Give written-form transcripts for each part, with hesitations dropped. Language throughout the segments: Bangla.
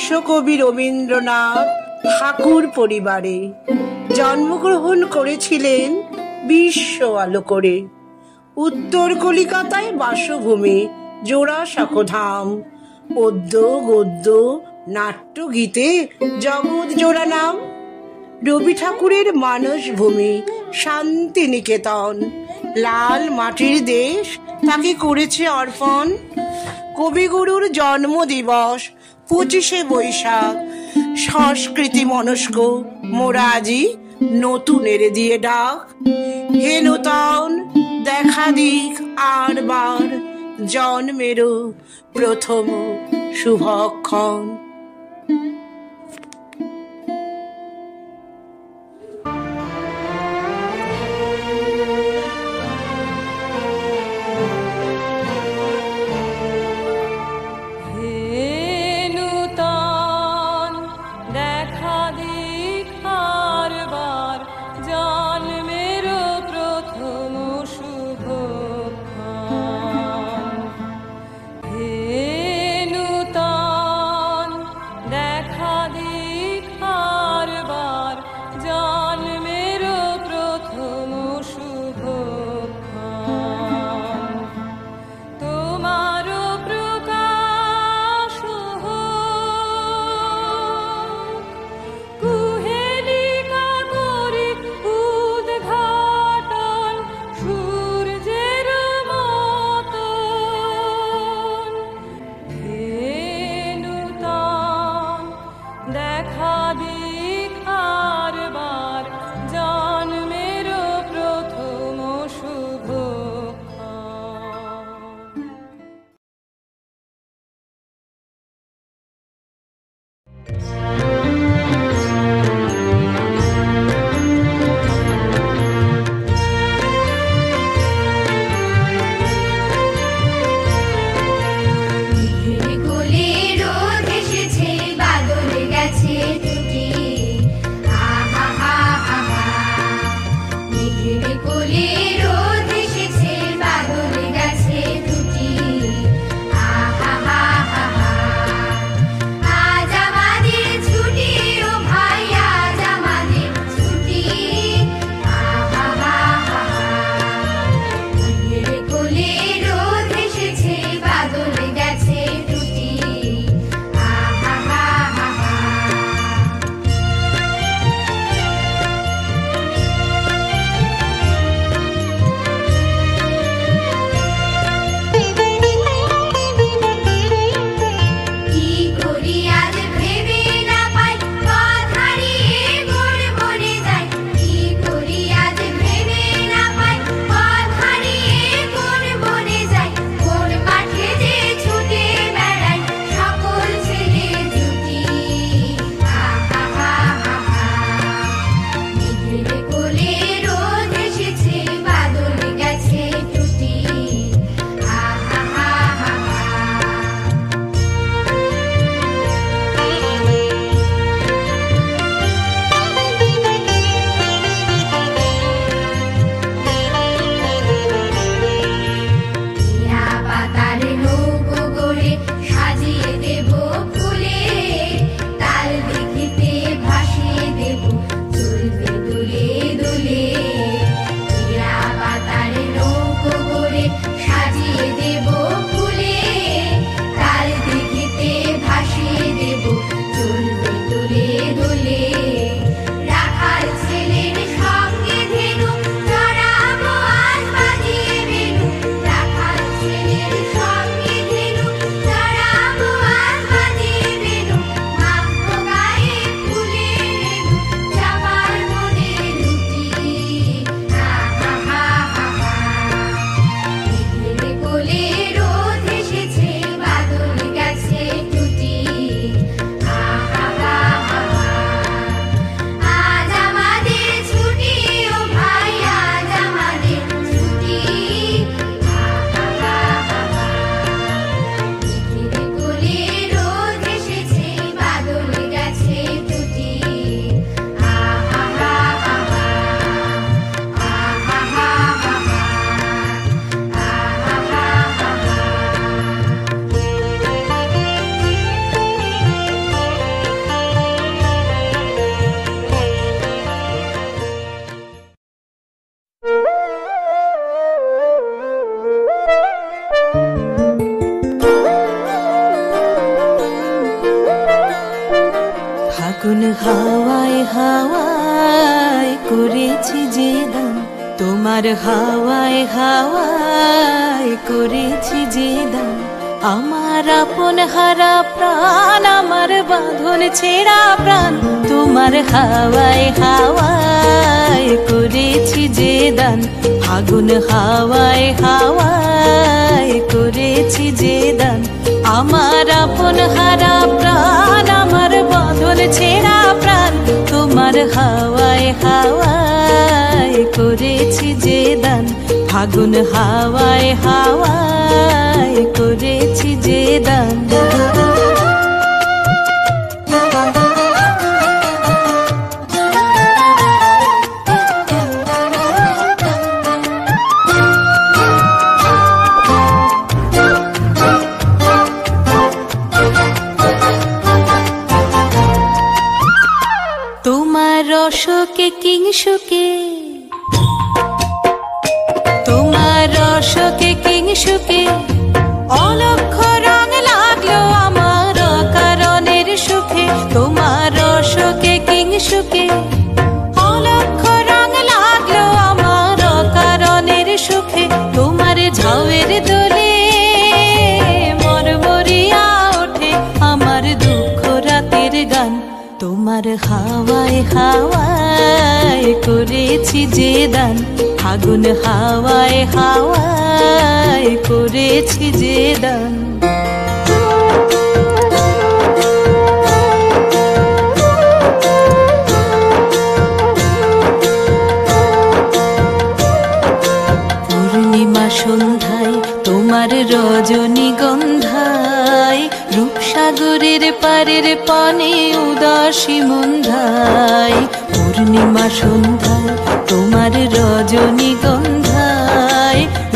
বিশ্বকবি রবীন্দ্রনাথ ঠাকুর পরিবারে জন্মগ্রহণ করেছিলেন বিশ্ব আলো করে। উত্তর কলিকাতায় বাসভূমি, জোড়াসাঁকোধাম। পদ্য গদ্য নাট্য গীতে জগৎ জোড়া নাম। রবি ঠাকুরের মানসভূমি শান্তিনিকেতন। লাল মাটির দেশ তাকে করেছে অর্পণ। কবিগুরুর জন্মদিবস 25শে বৈশাখ। সংস্কৃতি মনস্ক মোরা আজি নতুনের দিয়ে ডাক। হে নূতন দেখা দিক আর বার, জন্মেরও প্রথম শুভক্ষণ। দেখা ফাগুন হাওয়ায় হাওয়ায় করেছি যে দান, তোমার হাওয়ায় হাওয়ায় করেছি যে দান। আমার আপন হারা প্রাণ, আমার বাঁধন ছেঁড়া প্রাণ, তোমার হাওয়ায় হাওয়ায় করেছি যে দান। ফাগুন হাওয়ায় হাওয়ায় করেছি যে দান। আমার আপন হারা প্রাণ, আমার বাঁধন ছেঁড়া প্রাণ, তোমার হাওয়ায় হাওয়ায় করেছি যে দান। ফাগুন হাওয়ায় হাওয়ায় করেছি যে দান। তোমার রসকে কিংসুকে, তোমার রসকে কিংসুকে অলক্ষ রং লাগলো আমার অকারণের সুখে। তোমার রসকে কিংসুকে অলক্ষ রং লাগলো আমার অকারণের সুখে। তোমার ঝাউয়ের দোলে মরমরিয়া ওঠে আমার দুঃখ রাতের গান। তোমার হাওয়ায় হাওয়ায় করেছি যে দান। ফাগুন হাওয়ায় হাওয়ায় করেছি যে দান। পূর্ণিমা সন্ধ্যায় তোমার রজনীগন্ধায়, রূপসাগরের পারের পানে উদাসী মন্ধায়। পূর্ণিমা সন্ধ্যায় তোমার রজনীগন্ধায়,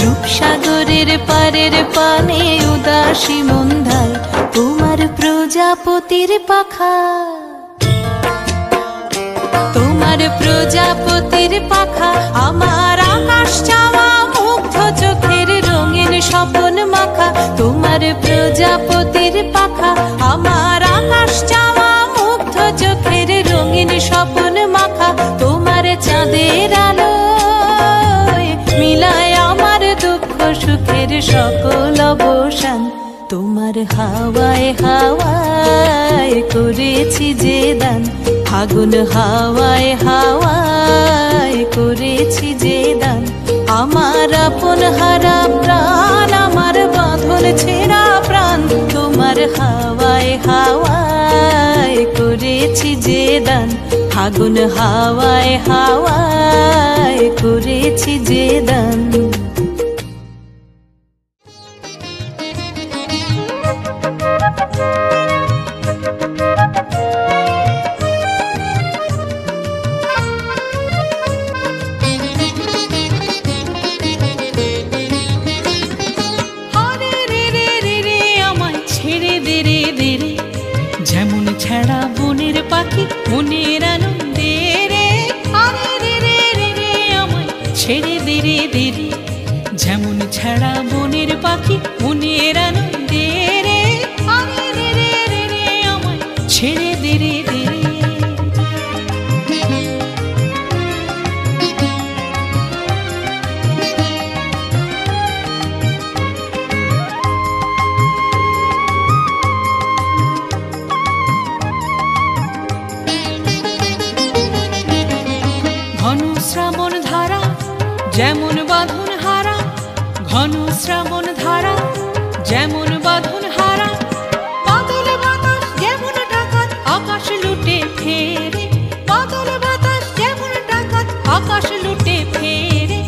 রূপসাগরের পারের পানে উদাসী মন্ধায়। তোমার প্রজাপতির পাখা, তোমার প্রজাপতির পাখা আমার আকাশ চাওয়া মুগ্ধ চোখের রঙিন স্বপন মাখা। তোমার প্রজাপতির পাখা আমার আকাশ চাওয়া মুগ্ধ চোখের রঙিন স্বপন মাখা। তোমার চাঁদের আলোয় মিলায় আমার দুঃখ সুখের সকল অবসান। তোমার হাওয়ায় হাওয়ায় করেছি যে দান। ফাগুন হাওয়ায় হাওয়ায় করেছি যে দান। আমার আপন হারা প্রাণ, আমার বাঁধন ছেঁড়া প্রাণ, তোমার হাওয়ায় হাওয়ায় করেছি যে দান। ফাগুন হাওয়ায় হাওয়ায় করেছি যে দান। যেমন ছাড়া বনের পাখি মনের আনন্দে রে, আরে রে রে রে রে আমায় ছেড়ে দে রে দে রে। যেমন ছাড়া বনের পাখি মনের আনন্দে রে, আরে রে রে রে রে আমায় ছেড়ে দে রে দে রে। ঘন শ্রাবণ ধারা যেমন বাঁধন হারা, ঘন শ্রাবণ ধারা যেমন বাঁধন হারা। বাদল বাতাস যেমন ডাকাত আকাশ লুটে ফেরে, বাদল বাতাস যেমন ডাকাত আকাশ লুটে ফেরে।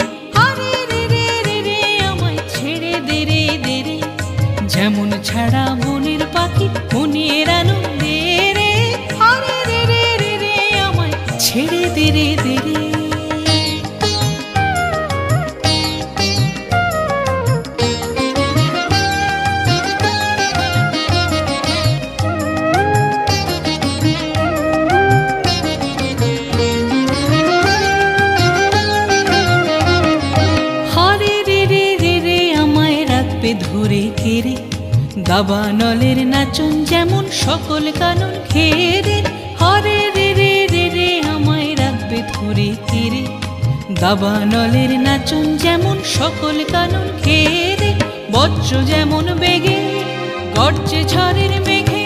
আরে রে রে রে রে আমায় ছেড়ে দে রে দে রে। যেমন ছাড়া বনের পাখি মনের আনন্দে রে, আরে রে রে রে রে আমায় ছেড়ে দে রে দে রে। ধরে কেড়ে দাবানলের নাচন যেমন সকল কানন ঘেরে। হরে রে রে রে রে আমায় রাখবে ধরে তীরে দাবানলের নাচন যেমন সকল কানন ঘেরে বজ্র যেমন বেগে গর্জে ঝড়ের মেঘে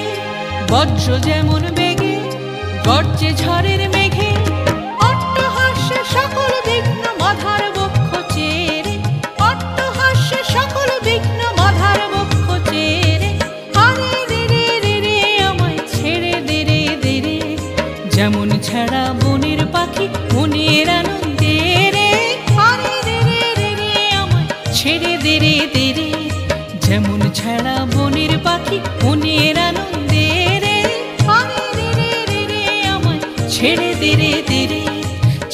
বজ্র যেমন বেগে গর্জে ঝড়ের মেঘে অট্টহাস্যে সকল বিঘ্ন মাধার বক্ষ চেরে অট্টহাস্যে সকল বিঘ্ন মাধার বক্ষ চেরে হরে রে রে রে রে আমায় ছেড়ে দে রে দে রে যেমন ছাড়া বনের পাখি মনের আনন্দে রে হরে রে রে রে রে আমায় ছেড়ে দে রে দে রে যেমন ছাড়া বনের পাখি মনের আনন্দে রে হরে রে রে রে রে আমায় ছেড়ে দে রে দে রে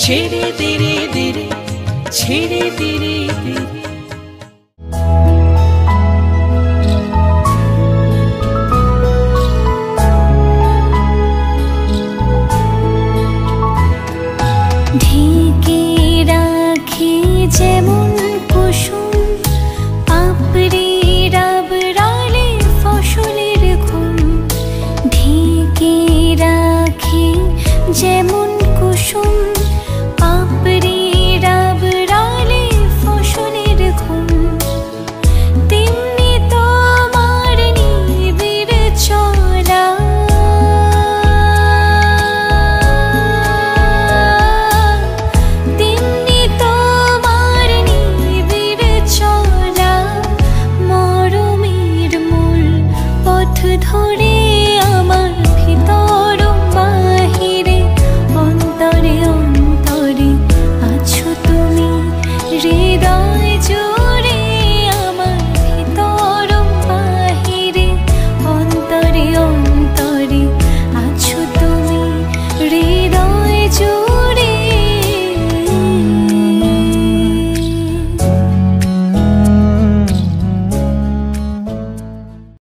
ছেড়ে দে রে দে রে ছেড়ে দে রে দে রে।